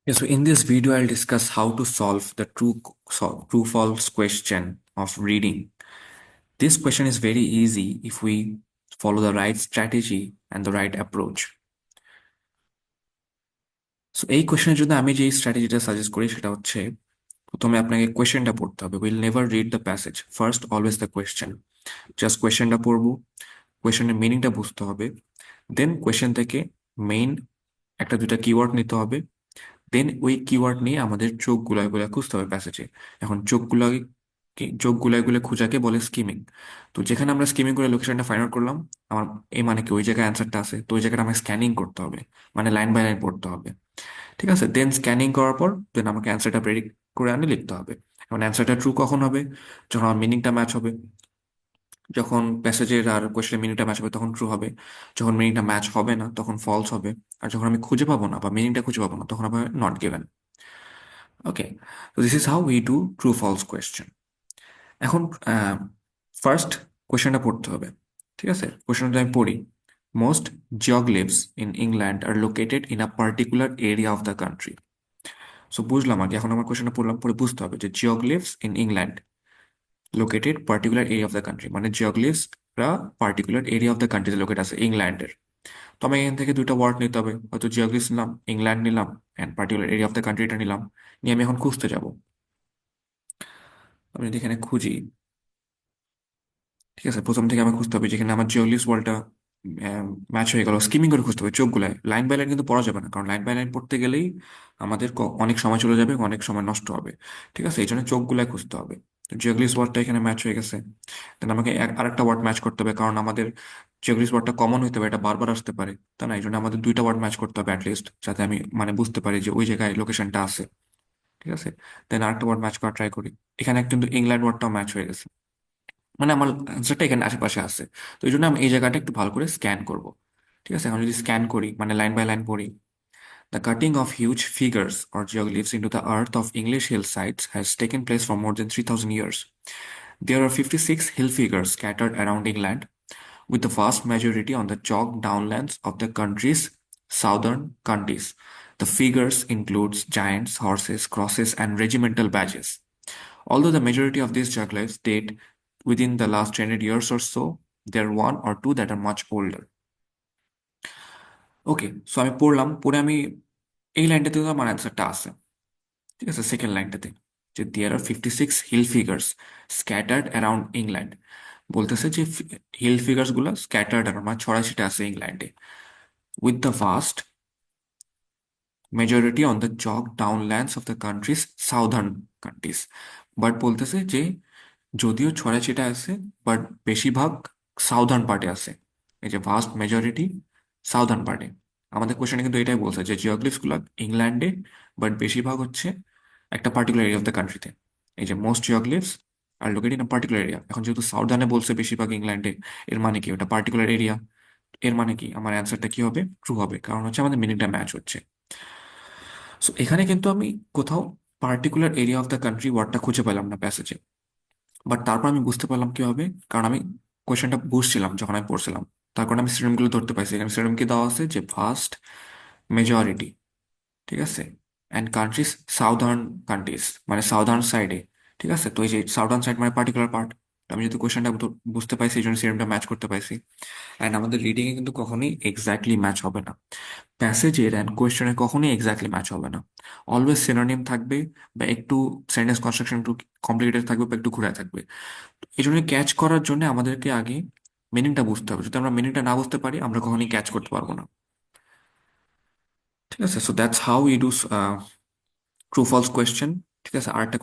Yeah, so in this video, I'll discuss how to solve the true false question of reading. This question is very easy if we follow the right strategy and the right approach. So এই কোশ্চেনের জন্য আমি যে স্ট্র্যাটেজিটা suggest করি সেটা হচ্ছে প্রথমে আপনাকে কোয়েশ্চেনটা পড়তে হবে। Will never read the passage, first always the question. Just কোয়েশ্চেনটা পড়বো, কোয়েশ্চেনের মিনিংটা বুঝতে হবে, দেন কোয়েশ্চেন থেকে মেইন একটা দুটা কিওয়ার্ড নিতে হবে, দেন ওই কিওয়ার্ড নিয়ে আমাদের চোখ গুলায় গুলা খুঁজতে হবে প্যাসেজে। এখন চোখ গুলায় গুলে খোঁজাকে বলে স্কিমিং। তো যেখানে আমরা স্কিমিং করে লোকেশনটা ফাইন্ড আউট করলাম, আমার এই মানে কি ওই জায়গায় অ্যান্সারটা আছে, তো ওই জায়গাটা আমাকে স্ক্যানিং করতে হবে, মানে লাইন বাই লাইন পড়তে হবে। ঠিক আছে, দেন স্ক্যানিং করার পর দেন আমাকে অ্যান্সারটা প্রেডিক্ট করে আনে লিখতে হবে। এখন অ্যান্সারটা ট্রু কখন হবে? যখন আমার মিনিংটা ম্যাচ হবে। যখন প্যাসেজের আর কোয়েশ্চেনের মিনিংটা ম্যাচ হবে তখন ট্রু হবে। যখন মিনিংটা ম্যাচ হবে না তখন ফলস হবে। আর যখন আমি খুঁজে পাবো না বা মিনিংটা খুঁজে পাবো না তখন আবার নট গিভেন। ওকে, তো this is how we do true false question. এখন ফার্স্ট কোয়েশ্চেনটা পড়তে হবে। ঠিক আছে, কোয়েশ্চেনটা আমি পড়ি। Most geoglyphs in England are located in a particular area of the country. So বুঝলাম আগে, এখন আমার কোয়েশ্চেনটা পড়লাম, পরে বুঝতে হবে যে geoglyphs in England located particular area of the country, মানে জিওগ্লিফসরা পার্টিকুলার এরিয়া অফ দ্য কান্ট্রিতে লোকেট আছে ইংল্যান্ডের। তো আমি এখান থেকে দুইটা ওয়ার্ড নিতে হবে, হয়তো জিওগ্লিফস নিলাম, ইংল্যান্ড নিলাম, and particular area of the কান্ট্রিটা নিলাম। নিয়ে আমি এখন খুঁজতে যাব। আমি যদি এখানে খুঁজি, ঠিক আছে, প্রথম থেকে আমি খুঁজতে হবে যেখানে আমার জিওলিস বলটা ম্যাচ হয়ে গেল। স্কিমিং করে খুঁজতে হবে চোখগুলায়, লাইন বাই লাইন কিন্তু পড়া যাবে না, কারণ লাইন বাই লাইন পড়তে গেলেই আমাদের অনেক সময় চলে যাবে, অনেক সময় নষ্ট হবে। ঠিক আছে, এই জন্য চোখগুলায় খুঁজতে হবে। জিওগ্লিস ওয়ার্ডটা এখানে ম্যাচ হয়ে গেছে। দেন আমাকে আরেকটা ওয়ার্ড ম্যাচ করতে হবে, কারণ আমাদের জিওগ্লিস ওয়ার্ডটা কমন হতে হবে, এটা বারবার আসতে পারে, তাই না? এই জন্য আমাদের দুইটা ওয়ার্ড ম্যাচ করতে হবে অ্যাটলিস্ট, যাতে আমি মানে বুঝতে পারি যে ওই জায়গায় লোকেশনটা আছে। ঠিক আছে, দেন আরেকটা ওয়ার্ড ম্যাচ করা ট্রাই করি। এখানে কিন্তু ইংল্যান্ড ওয়ার্ডটাও ম্যাচ হয়ে গেছে, মানে আমার অ্যান্সারটা এখানে আশেপাশে আছে। তো এই জন্য আমি এই জায়গাটা একটু ভালো করে স্ক্যান করব। ঠিক আছে, এখন যদি স্ক্যান করি মানে লাইন বাই লাইন পড়ি। The cutting of huge figures or geoglyphs into the earth of English hillsides has taken place for more than 3,000 years. There are 56 hill figures scattered around England, with the vast majority on the chalk downlands of the country's southern counties. The figures includes giants, horses, crosses, and regimental badges. Although the majority of these geoglyphs date within the last 200 years or so, there are one or two that are much older. Okay, so আমি পড়লাম, পড়ে আমি এই লাইনটাতে তো আমার অ্যান্সারটা আছে। ঠিক আছে, সেকেন্ড লাইনটাতে যে there are 56 hill figures scattered around England, বলতেছে যে হিল ফিগার্স গুলো স্ক্যাটার্ড অ্যারাউন্ড মানে ছড়াই ছিটে আছে ইংল্যান্ডে, with the vast majority on the chalk downlands of the country's southern countries. But বলতেছে যে যদিও ছড়াছিটা আছে, বাট বেশিরভাগ সাউদার্ন পার্টে আছে। এই যে ভাস্ট মেজরিটি সাউদার্ন পার্টে, আমাদের কোশ্চেনে কিন্তু এটাই বলছে যে জিওগ্লিফস গুলো ইংল্যান্ডে, বাট বেশিরভাগ হচ্ছে একটা পার্টিকুলার এরিয়া অফ দ্য কান্ট্রিতে। এই যে most geoglyphs are located in particular area, এখন যেহেতু সাউদার্নে বলছে বেশিরভাগ ইংল্যান্ডে, এর মানে কি ওটা পার্টিকুলার এরিয়া। এর মানে কি আমার অ্যান্সারটা কি হবে? ট্রু হবে, কারণ হচ্ছে আমাদের মিনিংটা ম্যাচ হচ্ছে। সো এখানে কিন্তু আমি কোথাও particular area of the country ওয়ার্ডটা খুঁজে পেলাম না প্যাসেজে, বাট তারপর আমি বুঝতে পারলাম কিভাবে, কারণ আমি কোয়েশ্চেনটা বুঝছিলাম যখন আমি পড়ছিলাম। তার কারণে আমি সিনোনিমগুলো ধরতে পাইছি। এখানে সিনোনিম কি দেওয়া আছে যে ফার্স্ট মেজরিটি, ঠিক আছে, অ্যান্ড কান্ট্রিজ সাউদার্ন কান্ট্রিজ মানে সাউদার্ন সাইডে। ঠিক আছে, তো এই যে সাউদার্ন সাইড মানে পার্টিকুলার পার্ট। আমি যদি কোয়েশ্চেনটা বুঝতে পাইছি এই জন্য সিনোনিমটা ম্যাচ করতে পাইছি। অ্যান্ড আমাদের রিডিং এ কিন্তু কখনোই এক্স্যাক্টলি ম্যাচ হবে না, প্যাসেজের অ্যান্ড কোয়েশ্চেনের কখনোই এক্স্যাক্টলি ম্যাচ হবে না। অলওয়েজ সিনোনিম থাকবে, বা একটু সেন্টেন্স কনস্ট্রাকশন একটু কমপ্লিকেটেড থাকবে, বা একটু ঘুরে থাকবে। এই জন্য ক্যাচ করার জন্য আমাদেরকে আগে মিনিংটা বুঝতে হবে। যদি আমরা মিনিংটা না বুঝতে পারি আমরা কখনোই ক্যাচ করতে পারবো না। ঠিক আছে, so that's how you do true false question. ঠিক আছে, আরেকটা